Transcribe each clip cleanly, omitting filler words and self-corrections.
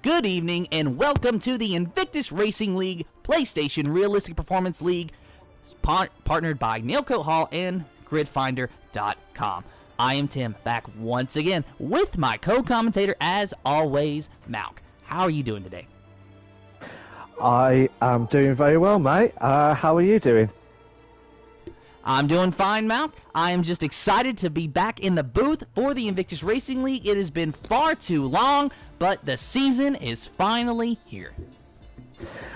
good evening, and welcome to the Invictus Racing League PlayStation Realistic Performance League, partnered by Nailcoat Hall and GridFinder.com. I am Tim, back once again with my co-commentator, as always, Malk. How are you doing today? I am doing very well, mate. How are you doing? I'm doing fine, Malk. I am just excited to be back in the booth for the Invictus Racing League. It has been far too long, but the season is finally here.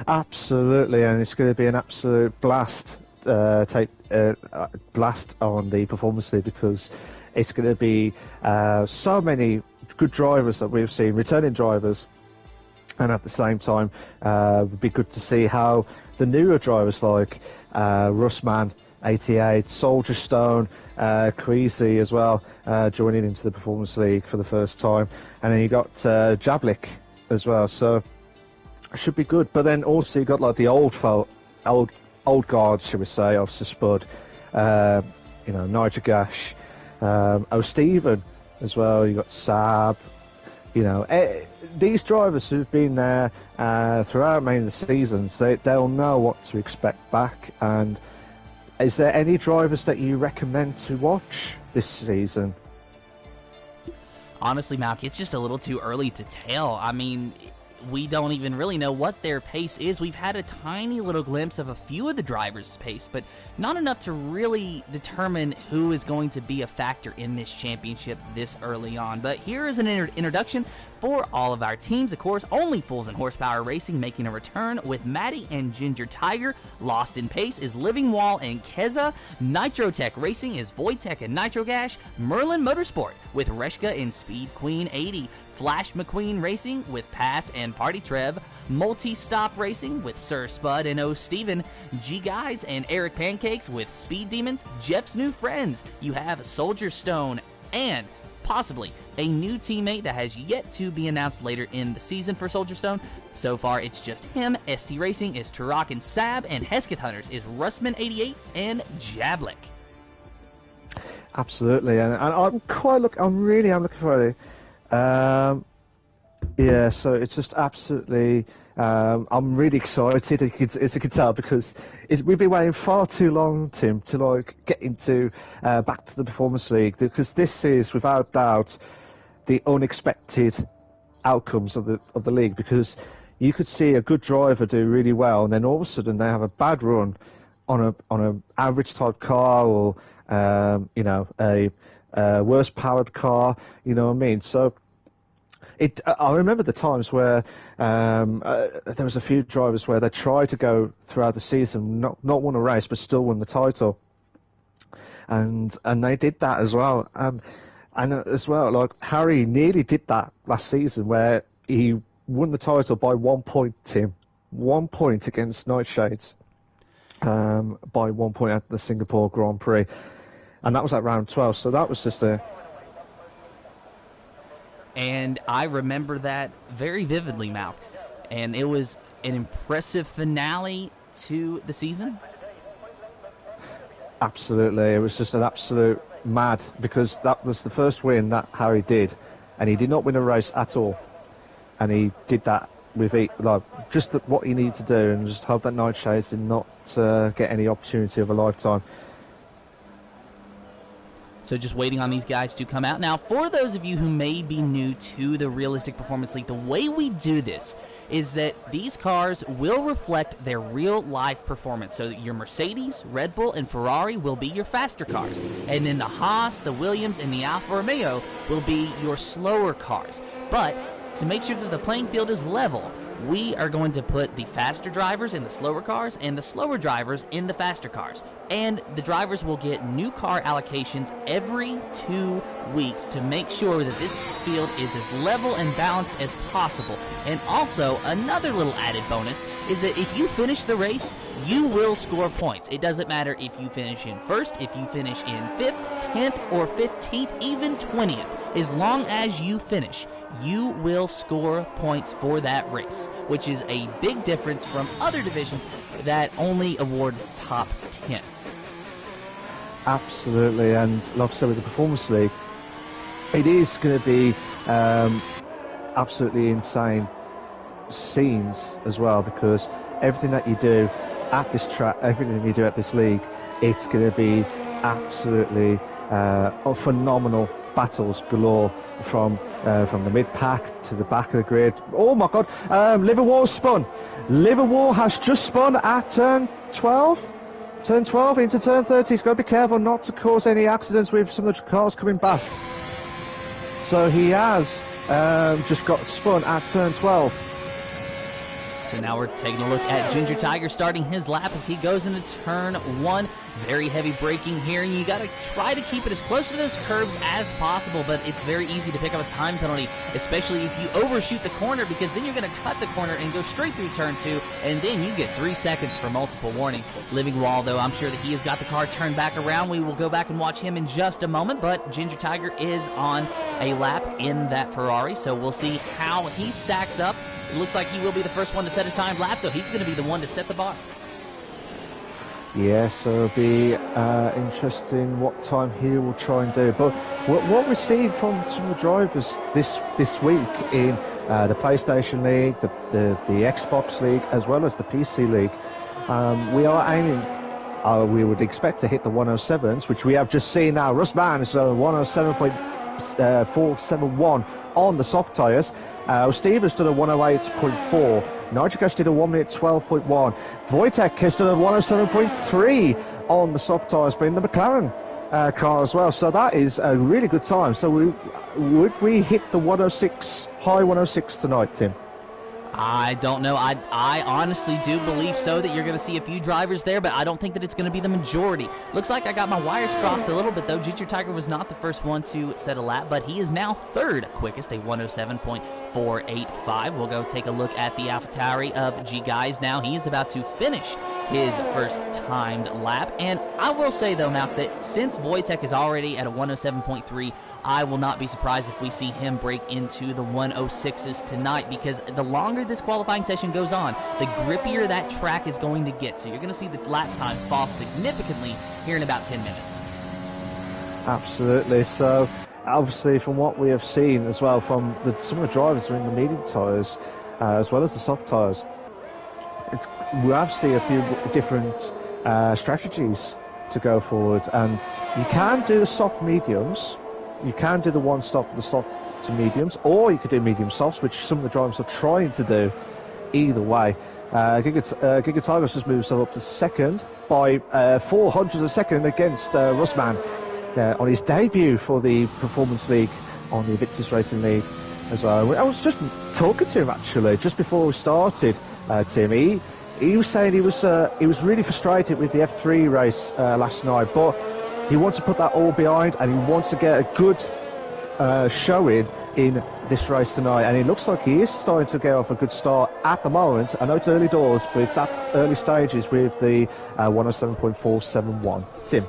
Absolutely, and it's going to be an absolute blast. Blast on the Performance League, because it's going to be so many good drivers that we've seen, returning drivers, and at the same time, it would be good to see how the newer drivers like Russman, 88, Soldier Stone, Queasy as well, joining into the Performance League for the first time. And then you got Jablik as well, so it should be good. But then also you got like the old guard, shall we say, of Spud, Nigel Gash, O'Steven as well. You got Saab. These drivers who've been there throughout many of the seasons, they'll know what to expect back. And is there any drivers that you recommend to watch this season? Honestly, Malk, it's just a little too early to tell. I mean, we don't even really know what their pace is. We've had a tiny little glimpse of a few of the drivers' pace, but not enough to really determine who is going to be a factor in this championship this early on. But here is an introduction for all of our teams. Of course, only Fools and Horsepower Racing making a return with Maddie and Ginger Tiger. Lost in Pace is Livingwall and Keza. Nitrotech Racing is Voidtech and Nitrogash. Merlin Motorsport with Reshka and Speed Queen 80. Flash McQueen Racing with Pass and Party Trev. Multi-Stop Racing with Sir Spud and O. Steven. G-Guys and Eric Pancakes with Speed Demons. Jeff's new friends. You have Soldier Stone and possibly a new teammate that has yet to be announced later in the season for Soldier Stone. So far, it's just him. ST Racing is Turok and Sab, and Hesketh Hunters is Russman 88 and Jablik. Absolutely, and I'm really looking forward to it. So it's just absolutely. I'm really excited, as you can tell, because we've been waiting far too long, Tim, to get into back to the Performance League, because this is without doubt the unexpected outcomes of the league. Because you could see a good driver do really well, and then all of a sudden they have a bad run on an average type car, or a worse powered car. You know what I mean? So. I remember the times where there was a few drivers where they tried to go throughout the season, not won a race, but still won the title, and they did that as well. And as well, like Harry nearly did that last season, where he won the title by 1 point, Tim, 1 point against Nightshades, by 1 point at the Singapore Grand Prix, and that was at round 12. So that was just a. And I remember that very vividly, Malk. And it was an impressive finale to the season. Absolutely. It was just an absolute mad, because that was the first win that Harry did. And he did not win a race at all. And he did that with just what he needed to do, and just hope that Nightshades did not get any opportunity of a lifetime. So just waiting on these guys to come out. Now, for those of you who may be new to the Realistic Performance League, the way we do this is that these cars will reflect their real-life performance. So your Mercedes, Red Bull, and Ferrari will be your faster cars. And then the Haas, the Williams, and the Alfa Romeo will be your slower cars. But to make sure that the playing field is level, we are going to put the faster drivers in the slower cars and the slower drivers in the faster cars. And the drivers will get new car allocations every 2 weeks to make sure that this field is as level and balanced as possible. And also, another little added bonus is that if you finish the race, you will score points. It doesn't matter if you finish in first, if you finish in 5th, 10th, or 15th, even 20th. As long as you finish, you will score points for that race, which is a big difference from other divisions that only award top 10. Absolutely, and like I said, with the Performance League, it is going to be absolutely insane scenes as well, because everything that you do at this track, everything you do at this league, it's going to be absolutely phenomenal battles galore from the mid pack to the back of the grid. Oh my God! Livingwall spun. Livingwall has just spun at turn 12. Turn 12 into turn 30. He's got to be careful not to cause any accidents with some of the cars coming past. So he has just got spun at turn 12. So now we're taking a look at Ginger Tiger starting his lap as he goes into turn 1. Very heavy braking here, and you got to try to keep it as close to those curbs as possible, but it's very easy to pick up a time penalty, especially if you overshoot the corner, because then you're going to cut the corner and go straight through turn 2, and then you get 3 seconds for multiple warnings. Livingwall, though, I'm sure that he has got the car turned back around. We will go back and watch him in just a moment, but Ginger Tiger is on a lap in that Ferrari, so we'll see how he stacks up. It looks like he will be the first one to set a timed lap, so he's going to be the one to set the bar. Yeah, so it'll be interesting what time he will try and do. But what we're seeing from some of the drivers this week in the PlayStation League, the Xbox League, as well as the PC League, we are aiming. We would expect to hit the 107s, which we have just seen now. Russman is 107.471 on the soft tyres. Steve has done a 108.4. Nitrocash did a 1 minute 12.1. Wojtek has done a 107.3 on the soft tyres, but in the McLaren car as well. So that is a really good time. So would we hit the 106, high 106 tonight, Tim? I don't know. I honestly do believe so, that you're going to see a few drivers there, but I don't think that it's going to be the majority. Looks like I got my wires crossed a little bit, though. Ginger Tiger was not the first one to set a lap, but he is now third quickest, a 107.485. We'll go take a look at the AlphaTauri of G Guys now. He is about to finish his first timed lap, and I will say, though, Malk, that since Wojtek is already at a 107.3, I will not be surprised if we see him break into the 106s tonight, because the longer this qualifying session goes on, the grippier that track is going to get. So you're going to see the lap times fall significantly here in about 10 minutes. Absolutely. So obviously from what we have seen as well from some of the drivers are in the medium tyres as well as the soft tyres, we have seen a few different strategies to go forward, and you can do the soft mediums. You can do the one stop, the soft to mediums, or you could do medium softs, which some of the drivers are trying to do. Either way, Giga Tigers just moves up to second by 400 a second against Russman on his debut for the Performance League on the Invictus Racing League as well. I was just talking to him actually just before we started, Tim. He was saying he was really frustrated with the F3 race last night, but he wants to put that all behind, and he wants to get a good showing in this race tonight. And it looks like he is starting to get off a good start at the moment. I know it's early doors, but it's at early stages with the 107.471. Tim.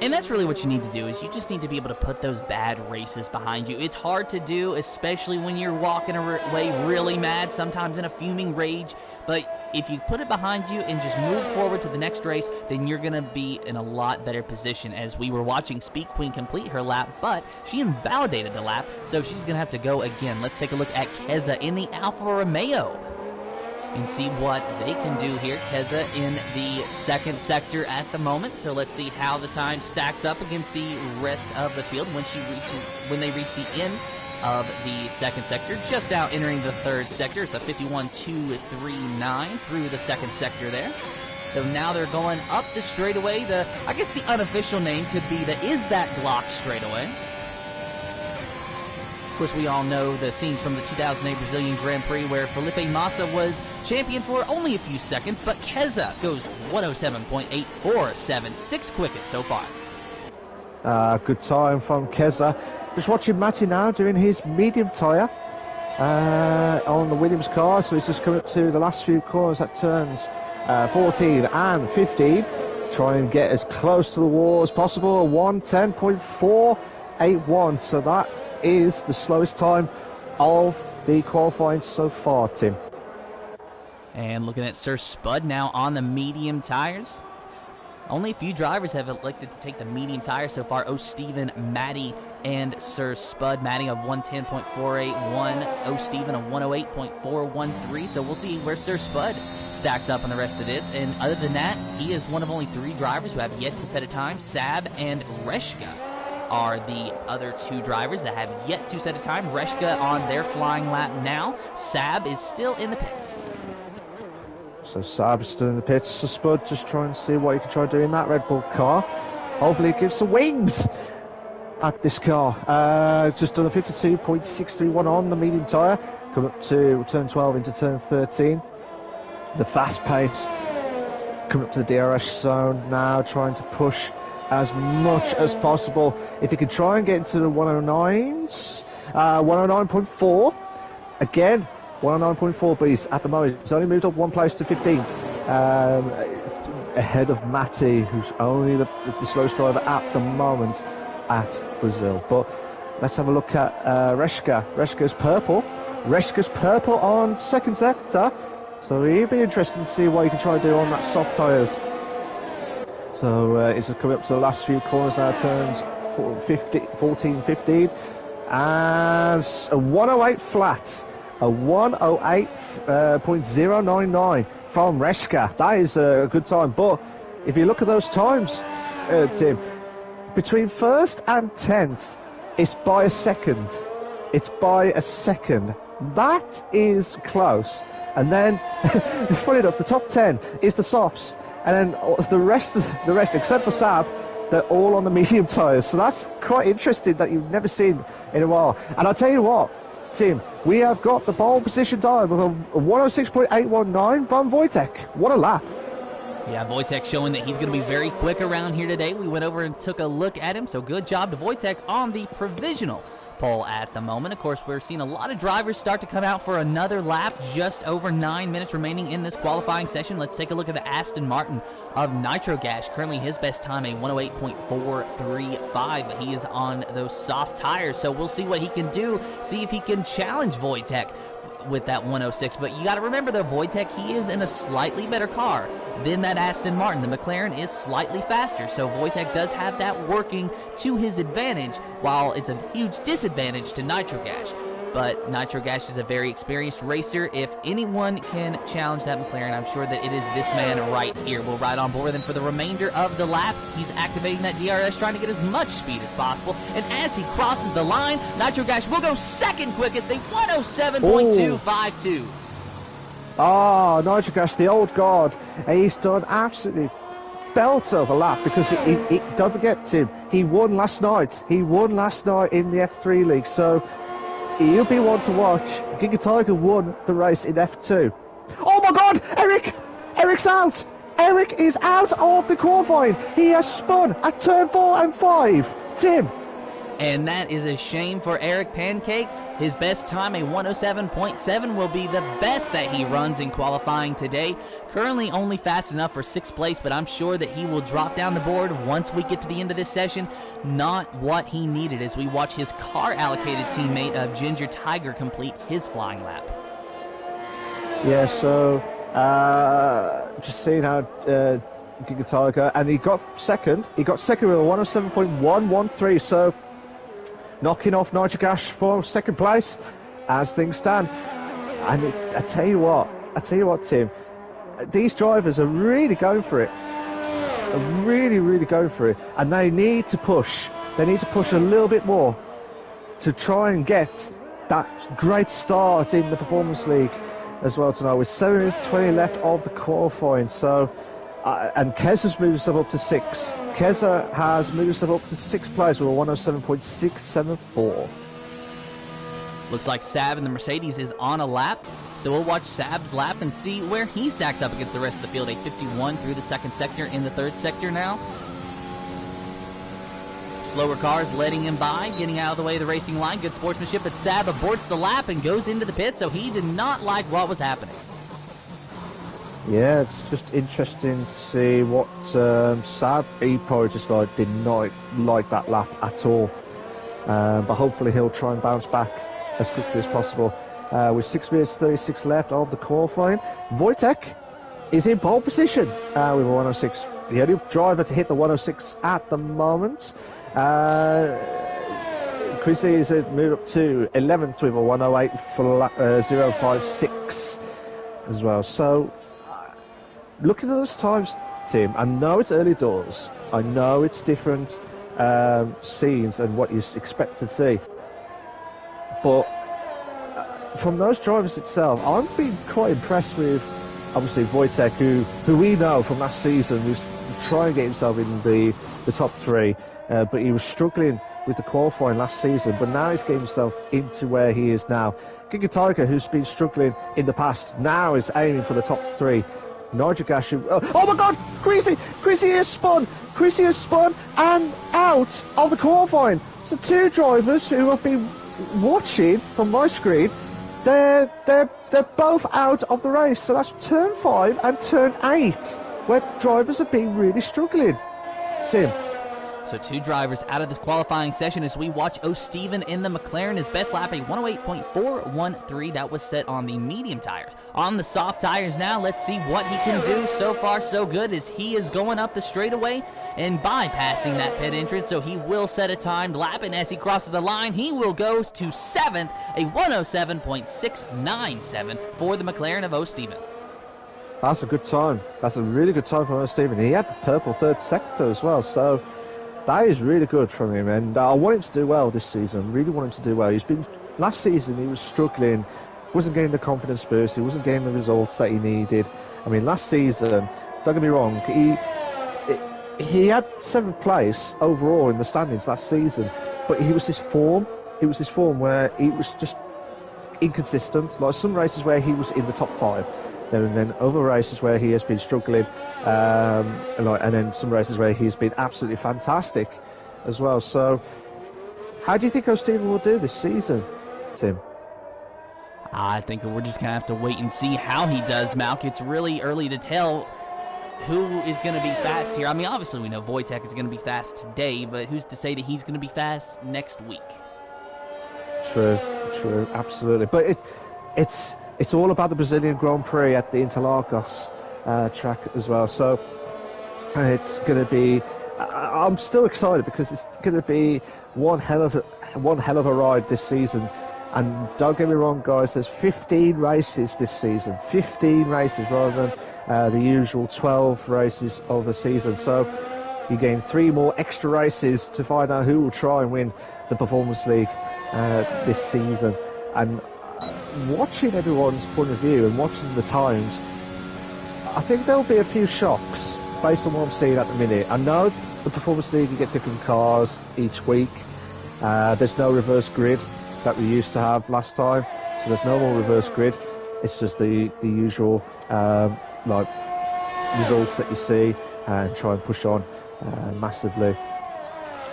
And that's really what you need to do, is you just need to be able to put those bad races behind you. It's hard to do, especially when you're walking away really mad, sometimes in a fuming rage. But if you put it behind you and just move forward to the next race, then you're going to be in a lot better position. As we were watching Speed Queen complete her lap, but she invalidated the lap, so she's going to have to go again. Let's take a look at Keza in the Alfa Romeo and see what they can do here. Keza in the second sector at the moment, so let's see how the time stacks up against the rest of the field when they reach the end of the second sector. Just now entering the third sector. It's a 51.239 through the second sector there. So now they're going up the straightaway. I guess the unofficial name could be the Is That Glock straightaway. Of course, we all know the scenes from the 2008 Brazilian Grand Prix where Felipe Massa was champion for only a few seconds, but Keza goes 107.847, sixth quickest so far. Good time from Keza. Just watching Matty now doing his medium tyre on the Williams car, so he's just coming up to the last few corners at turns 14 and 15. Try and get as close to the wall as possible, 110.481, so that is the slowest time of the qualifying so far, Tim. And looking at Sir Spud now on the medium tyres. Only a few drivers have elected to take the medium tire so far. Oh, Steven, Matty, and Sir Spud. Matty a 110.481. Oh, Steven a 108.413. So we'll see where Sir Spud stacks up on the rest of this. And other than that, he is one of only 3 drivers who have yet to set a time. Sab and Reshka are the other 2 drivers that have yet to set a time. Reshka on their flying lap now. Sab is still in the pits. So Saab is still in the pits. So Spud just trying to see what he can try doing in that Red Bull car. Hopefully it gives some wings at this car. Just done a 52.631 on the medium tyre. Come up to turn 12 into turn 13. The fast pace. Coming up to the DRS zone now, trying to push as much as possible. If he could try and get into the 109s. 109.4. Again. 109.4, but he's at the moment he's only moved up 1 place to 15th, ahead of Matty, who's only the slowest driver at the moment at Brazil. But let's have a look at Reshka. Reshka's purple on second sector, so he'll be interested to see what he can try to do on that soft tyres. So he's coming up to the last few corners now, turns 14, 15, and a 108 flat. A 108.099 from Reshka. That is a good time. But if you look at those times, Tim, between 1st and 10th, it's by a second. It's by a second. That is close. And then, funny enough, the top 10 is the softs. And then the rest, except for Saab, they're all on the medium tyres. So that's quite interesting that you've never seen in a while. And I'll tell you what, Tim, we have got the pole position time of a 106.819 from Wojtek. What a lap. Yeah, Wojtek showing that he's going to be very quick around here today. We went over and took a look at him, so good job to Wojtek on the provisional pole at the moment. Of course, we're seeing a lot of drivers start to come out for another lap. Just over 9 minutes remaining in this qualifying session. Let's take a look at the Aston Martin of Nitro Gash. Currently his best time, a 108.435, but he is on those soft tires, so we'll see what he can do, see if he can challenge Wojtek with that 106. But you got to remember though, Wojtek, he is in a slightly better car than that Aston Martin. The McLaren is slightly faster, so Wojtek does have that working to his advantage, while it's a huge disadvantage to Nitro Gash. But Nitro Gash is a very experienced racer. If anyone can challenge that McLaren, I'm sure that it is this man right here. We'll ride on board with him for the remainder of the lap. He's activating that DRS, trying to get as much speed as possible. And as he crosses the line, Nitro Gash will go second quickest, a 107.252. Oh, Nitro Gash, the old god. He's done absolutely belt of a lap, because don't forget, Tim, he won last night. He won last night in the F3 League, so he'll be one to watch. Giga Tiger won the race in F2. Oh my god, Eric! Eric's out! Eric is out of the qualifying. He has spun at turn 4 and 5. Tim. And that is a shame for Eric Pancakes. His best time, a 107.7, will be the best that he runs in qualifying today. Currently only fast enough for 6th place, but I'm sure that he will drop down the board once we get to the end of this session. Not what he needed as we watch his car-allocated teammate of Ginger Tiger complete his flying lap. Yeah, so just seeing how Giga Tiger, and he got second. He got second with a 107.113, so knocking off Nitro Gash for second place as things stand. And I tell you what, Tim, these drivers are really going for it. Really going for it. And they need to push. They need to push a little bit more to try and get that great start in the Performance League as well tonight, with 7 minutes 20 left of the qualifying. So, and Kez has moved himself up to 6. Keza has moved himself up to 6th place with a 107.674. Looks like Sab in the Mercedes is on a lap, so we'll watch Sab's lap and see where he stacks up against the rest of the field. A 51 through the 2nd sector, in the 3rd sector now. Slower cars letting him by, getting out of the way of the racing line. Good sportsmanship, but Sab aborts the lap and goes into the pit, so he did not like what was happening. Yeah, it's just interesting to see what Sab, he probably just did not like that lap at all. But hopefully he'll try and bounce back as quickly as possible. With 6 minutes 36 left of the qualifying, Wojtek is in pole position with a 106. the only driver to hit the 106 at the moment. Chrissy is moved up to 11th with a 108.056 as well. So, looking at those times, Tim, I know it's early doors. I know it's different scenes and what you expect to see. But from those drivers itself, I've been quite impressed with, obviously, Wojtek, who we know from last season was trying to get himself in the top 3, but he was struggling with the qualifying last season, but now he's getting himself into where he is now. Giga Tiger, who's been struggling in the past, now is aiming for the top 3. Nigel Gash, oh my god, Chrissy has spun and out of the qualifying. So 2 drivers who have been watching from my screen, they're both out of the race. So that's turn 5 and turn 8, where drivers have been really struggling. Tim. So 2 drivers out of this qualifying session as we watch O'Steven in the McLaren. His best lap, a 108.413. That was set on the medium tires. On the soft tires now, let's see what he can do. So far, so good, as he is going up the straightaway and bypassing that pit entrance. So he will set a timed lap, and as he crosses the line, he will go to 7th, a 107.697 for the McLaren of O'Steven. That's a good time. That's a really good time for O'Steven. He had the purple 3rd sector as well, so that is really good from him, and I want him to do well this season. Really want him to do well. Last season he was struggling, wasn't getting the confidence boost, he wasn't getting the results that he needed. I mean, last season, don't get me wrong, he had 7th place overall in the standings last season, but it was his form where he was just inconsistent. Like some races where he was in the top 5. And then other races where he has been struggling, and then some races where he's been absolutely fantastic as well. So, how do you think O'Steven will do this season, Tim? I think we're just going to have to wait and see how he does, Malk. It's really early to tell who is going to be fast here. I mean, obviously we know Wojtek is going to be fast today, but who's to say that he's going to be fast next week? True, absolutely. But it's all about the Brazilian Grand Prix at the Interlagos track as well. So it's going to be. I'm still excited because it's going to be one hell of a ride this season. And don't get me wrong, guys. There's 15 races this season. 15 races rather than the usual 12 races of the season. So you gain 3 more extra races to find out who will try and win the Performance League this season. And watching everyone's point of view and watching the times, I think there'll be a few shocks based on what I'm seeing at the minute. I know the Performance League, you get different cars each week. There's no reverse grid that we used to have last time, so there's no more reverse grid. It's just the usual like results that you see and try and push on massively.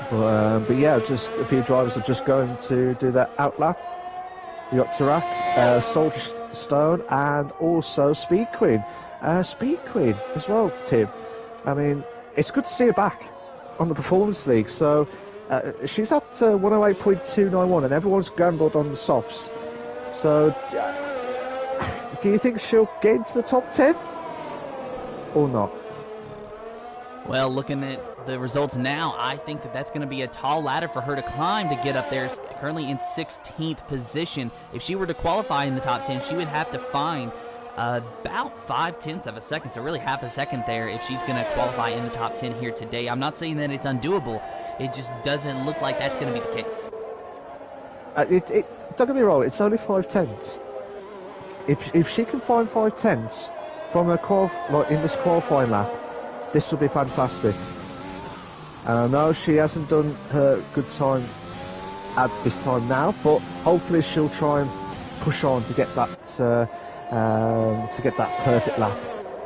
But yeah, just a few drivers are just going to do their outlap. We got Tarak, Soldier Stone, and also Speed Queen. Speed Queen as well, Tim. I mean, it's good to see her back on the Performance League. So she's at 108.291, and everyone's gambled on the softs. So do you think she'll get into the top 10 or not? Well, looking at the results now, I think that's going to be a tall ladder for her to climb to get up there. Currently in 16th position. If she were to qualify in the top 10, she would have to find about 0.5 of a second, so really half a second there if she's going to qualify in the top 10 here today. I'm not saying that it's undoable. It just doesn't look like that's going to be the case. Don't get me wrong, it's only 0.5. If she can find 0.5 from her in this qualifying lap, this will be fantastic. And I know she hasn't done her good time at this time now, but hopefully she'll try and push on to get that perfect lap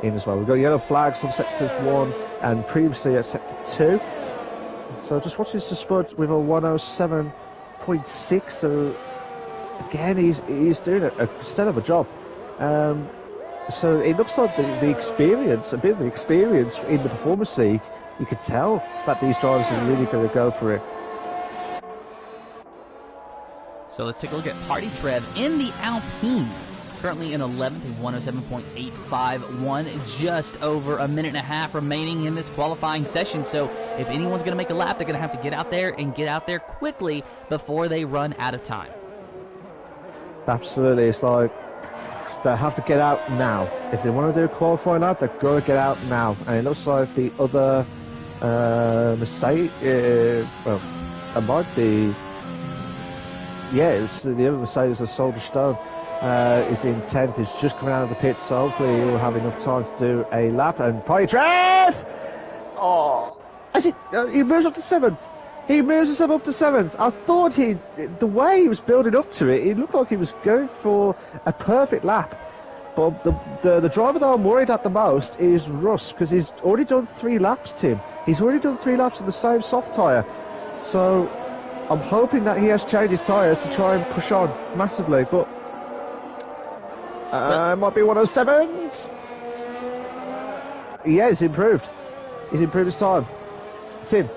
in as well. We've got yellow flags on sectors 1 and previously at sector 2. So just watching the Spud with a 107.6. So again, he's doing a stellar of a job. So it looks like the experience, a bit of the experience in the Performance League, you could tell that these drivers are really going to go for it. So let's take a look at Party Trev in the Alpine. currently in 11th at 107.851. Just over a minute and a half remaining in this qualifying session. So if anyone's going to make a lap, they're going to have to get out there and get out there quickly before they run out of time. Absolutely. It's like they have to get out now. If they want to do a qualifying lap, they've got to get out now. And it looks like the other Mercedes, well, it might be, yeah, it's the other Mercedes of Soldier Stone is in 10th. He's just coming out of the pit, so hopefully he'll have enough time to do a lap. And Prix! Oh, he moves up to 7th. He moves himself up to 7th. I thought the way he was building up to it, it looked like he was going for a perfect lap. But the driver that I'm worried at the most is Russ, because he's already done 3 laps, Tim. He's already done 3 laps of the same soft tyre. So I'm hoping that he has changed his tyres to try and push on massively. But it might be one of 7s. Yeah, he's improved. He's improved his time. Tim.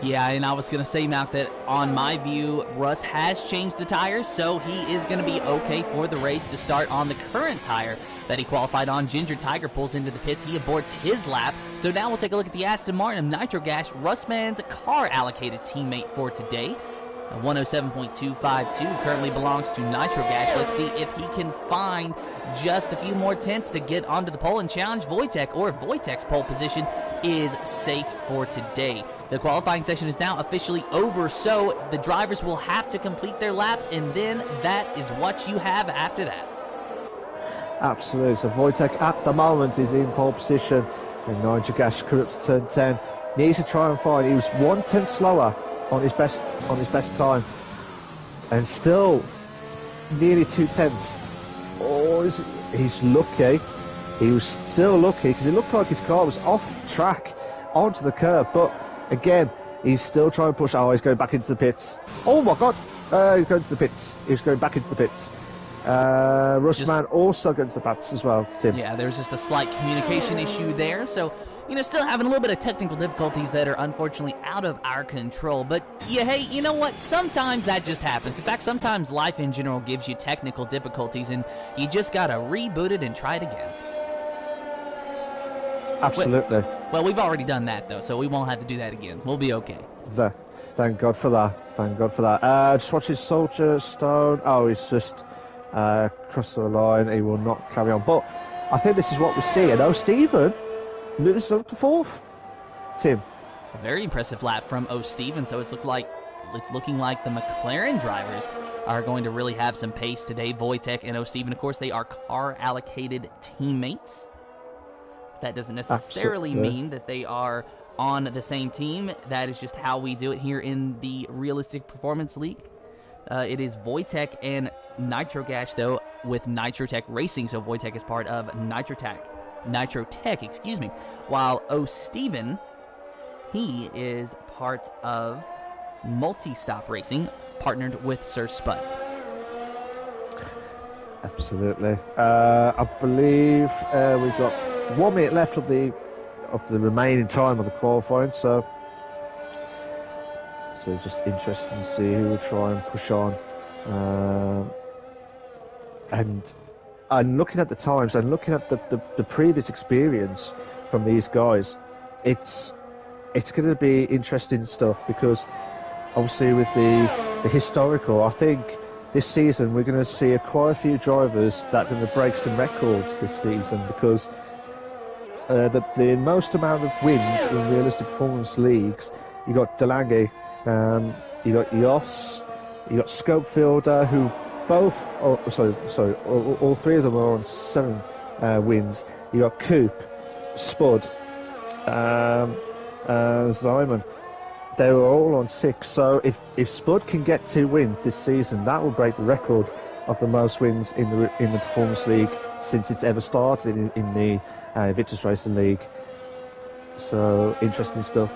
Yeah, and I was going to say, Malk, that on my view, Russ has changed the tires, so he is going to be okay for the race to start on the current tire that he qualified on. Ginger Tiger pulls into the pits. He aborts his lap. So now we'll take a look at the Aston Martin of Nitro Gas, Russman's car-allocated teammate for today. 107.252 currently belongs to Nitro Gas. Let's see if he can find just a few more tenths to get onto the pole and challenge Wojtek, or if Wojtek's pole position is safe for today. The qualifying session is now officially over, so the drivers will have to complete their laps, and then that is what you have after that. Absolutely. So Wojtek at the moment is in pole position, and Nitro Gas coming up to turn 10. Needs to try and find. He was 1/10 slower on his best time, and still nearly 2/10. Oh, he's lucky. He was still lucky because it looked like his car was off track onto the curb, but again he's still trying to push. Oh, he's going back into the pits. Oh my god, he's going to the pits. He's going back into the pits. Russman also going to the pits as well, Tim. Yeah, there's just a slight communication issue there, so still having a little bit of technical difficulties that are unfortunately out of our control. But, yeah, hey, you know what? Sometimes that just happens. In fact, sometimes life in general gives you technical difficulties, and you just got to reboot it and try it again. Absolutely. Well, we've already done that, though, so we won't have to do that again. We'll be okay. Thank God for that. Thank God for that. Just watch his Soldier Stone. Oh, he's just crossed the line. He will not carry on. But I think this is what we see. And Stephen moves up to 4th. Tim. A very impressive lap from O'Steven, so it's looking like the McLaren drivers are going to really have some pace today. Wojtek and O'Steven, of course, they are car-allocated teammates. That doesn't necessarily mean that they are on the same team. That is just how we do it here in the Realistic Performance League. It is Wojtek and Nitro Gas, though, with Nitrotech Racing, so Wojtek is part of Nitrotech, excuse me, while O'Steven, he is part of Multi-Stop Racing, partnered with Sir Spud. Absolutely. I believe we've got 1 minute left of the remaining time of the qualifying, so just interesting to see who will try and push on. And looking at the times and looking at the previous experience from these guys, it's going to be interesting stuff, because obviously with the historical, I think this season we're going to see quite a few drivers that are going to break some records this season, because the most amount of wins in Realistic Performance Leagues, you got Delange, you got Yoss, you got Scopefielder, who both, all 3 of them are on 7 wins. You got Coop, Spud, Simon. They were all on 6. So if Spud can get 2 wins this season, that will break the record of the most wins in the Performance League since it's ever started in the Invictus Racing League. So interesting stuff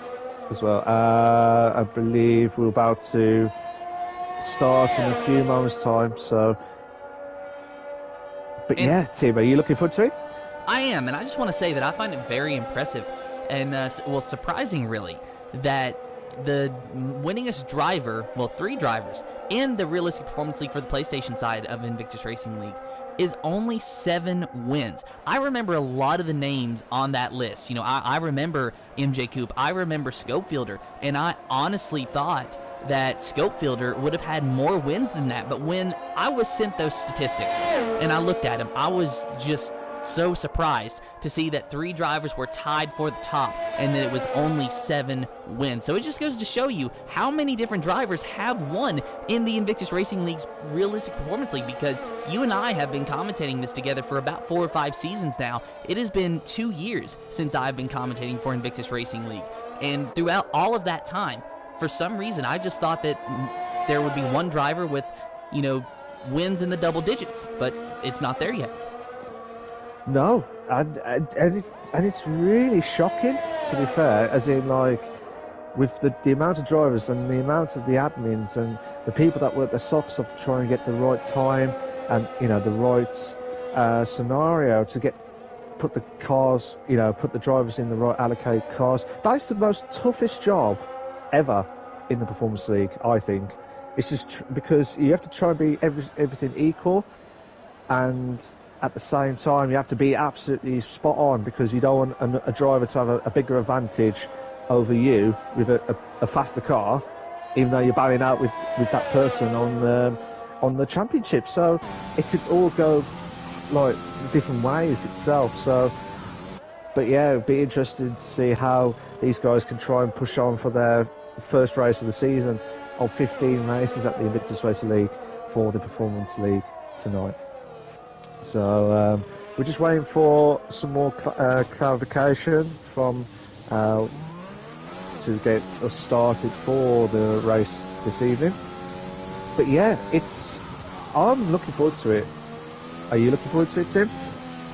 as well. I believe we're about to start in a few moments' time. So, but yeah, Tim, are you looking forward to it? I am, and I just want to say that I find it very impressive and surprising, really, that the winningest driver, 3 drivers in the Realistic Performance League for the PlayStation side of Invictus Racing League, is only 7 wins. I remember a lot of the names on that list. You know, I remember MJ Coop, I remember Scopefielder, and I honestly thought that Scopefielder would have had more wins than that. But when I was sent those statistics and I looked at them, I was just so surprised to see that 3 drivers were tied for the top and that it was only 7 wins. So it just goes to show you how many different drivers have won in the Invictus Racing League's Realistic Performance League, because you and I have been commentating this together for about 4 or 5 seasons now. It has been 2 years since I've been commentating for Invictus Racing League, and throughout all of that time, for some reason, I just thought that there would be one driver with, you know, wins in the double digits, but it's not there yet. No, and it's really shocking, to be fair, as in, like, with the amount of drivers and the amount of the admins and the people that work their socks off to try and get the right time and, you know, the right scenario to put the cars, you know, put the drivers in the right allocated cars. That's the most toughest job ever in the Performance League, I think. It's just because you have to try and be everything equal, and at the same time you have to be absolutely spot on, because you don't want a driver to have a bigger advantage over you with a faster car, even though you're battling out with that person on the championship. So it could all go like different ways itself. So, but yeah, it'd be interesting to see how these guys can try and push on for their first race of the season of 15 races at the Invictus Racing League for the Performance League tonight. So we're just waiting for some more clarification from to get us started for the race this evening. But yeah, I'm looking forward to it. Are you looking forward to it, Tim?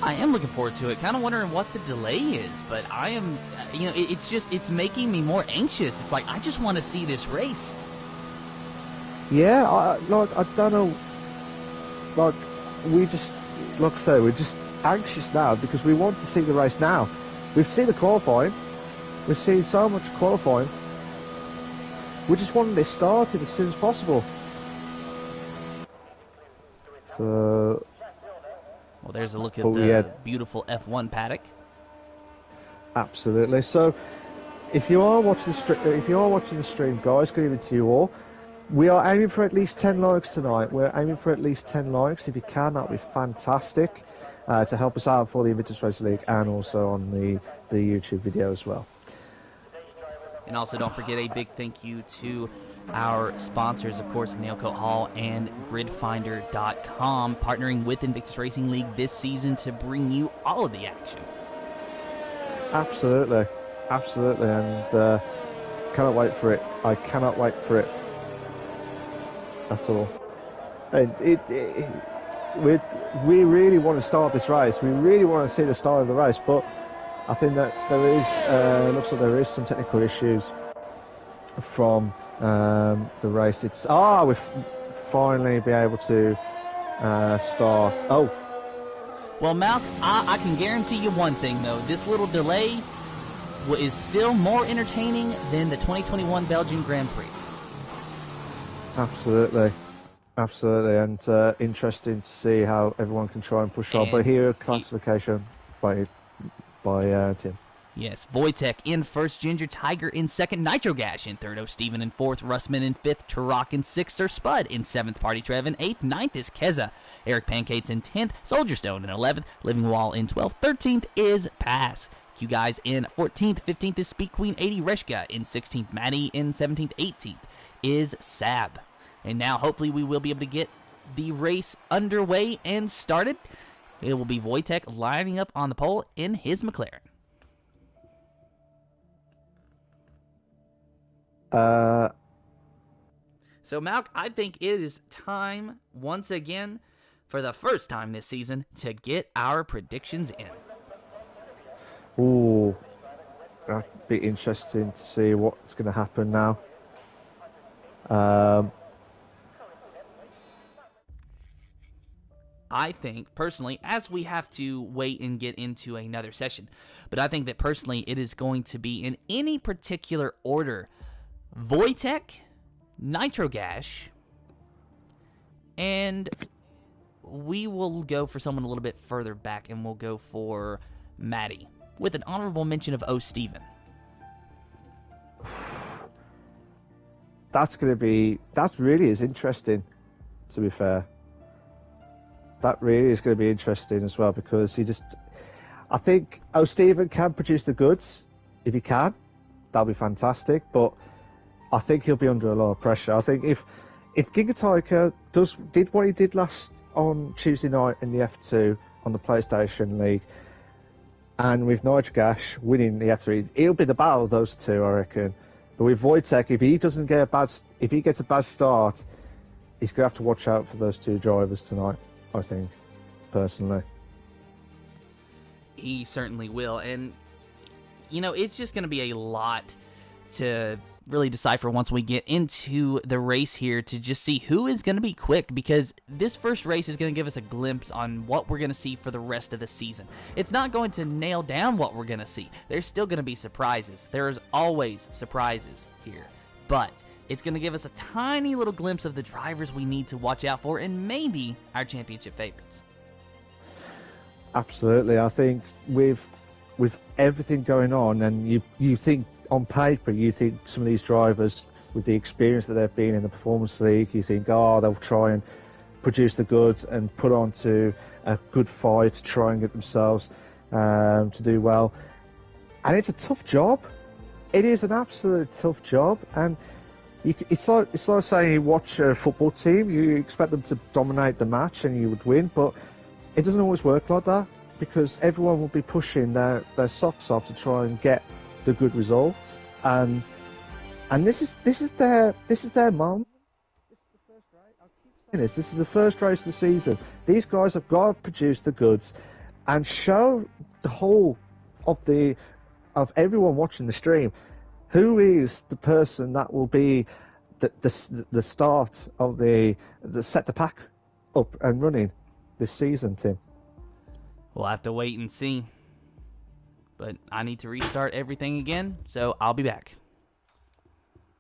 I am looking forward to it. Kind of wondering what the delay is, but I am, you know, it's making me more anxious. It's like, I just want to see this race. Yeah, I don't know, like, like I say, we're just anxious now because we want to see the race now. We've seen the qualifying, we've seen so much qualifying, we just want this started as soon as possible. So, well, there's a look at the beautiful F1 paddock. Absolutely. So, if you are watching the stream, guys, good evening to you all. We are aiming for at least 10 likes tonight. We're aiming for at least 10 likes. If you can, that would be fantastic to help us out for the Invictus Racing League and also on the YouTube video as well. And also, don't forget a big thank you to our sponsors, of course, Nailcoat Hall and GridFinder.com, partnering with Invictus Racing League this season to bring you all of the action. Absolutely, absolutely, and cannot wait for it. I cannot wait for it at all. And we really want to start this race. We really want to see the start of the race, but I think that there is looks like there is some technical issues from the race. We've finally be able to start. Oh, well, Malk, I can guarantee you one thing though: this little delay is still more entertaining than the 2021 Belgian Grand Prix. Absolutely, and interesting to see how everyone can try and push on. But here, classification by Tim. Yes, Wojtek in first, Ginger Tiger in second, Nitro Gash in third, O'Steven in fourth, Russman in fifth, Turok in sixth, Sir Spud in seventh, Party Trev in eighth, ninth is Keza, Eric Pancakes in 10th, Soldier Stone in 11th, Livingwall in 12th, 13th is Pass. Q Guys in 14th, 15th is Speed Queen 80, Reshka in 16th, Maddie in 17th, 18th is Sab. And now hopefully we will be able to get the race underway and started. It will be Wojtek lining up on the pole in his McLaren. So, Malk, I think it is time, once again, for the first time this season, to get our predictions in. Ooh, that'd be interesting to see what's going to happen now. I think, personally, as we have to wait and get into another session, but I think that, personally, it is going to be in any particular order: Wojtek, Nitro Gash, and we will go for someone a little bit further back, and we'll go for Maddie, with an honorable mention of O. Steven. That really is interesting, to be fair. That really is going to be interesting as well, because I think O'Steven can produce the goods. If he can, that'll be fantastic, but I think he'll be under a lot of pressure. I think if Giga Tiger did what he did on Tuesday night in the F2 on the PlayStation League, and with Nitrogash winning the F3, it'll be the battle of those two, I reckon. But with Wojtek, if he gets a bad start, he's going to have to watch out for those two drivers tonight, I think, personally. He certainly will. And, it's just going to be a lot to really decipher once we get into the race here, to just see who is going to be quick, because this first race is going to give us a glimpse on what we're going to see for the rest of the season. It's not going to nail down what we're going to see. There's still going to be surprises. There's always surprises here. But it's going to give us a tiny little glimpse of the drivers we need to watch out for, and maybe our championship favorites. Absolutely. I think with everything going on, and you think on paper, you think some of these drivers, with the experience that they've been in the Performance League, you think, they'll try and produce the goods and put on to a good fight to try and get themselves to do well. And it's a tough job. It is an absolute tough job. And it's like saying you watch a football team, you expect them to dominate the match and you would win, but it doesn't always work like that, because everyone will be pushing their socks off to try and get the good results, and this is their moment. This is the first race. I keep saying this. This is the first race of the season. These guys have got to produce the goods and show the whole of everyone watching the stream who is the person that will be the start of the set the pack up and running this season, Tim. We'll have to wait and see. But I need to restart everything again, so I'll be back.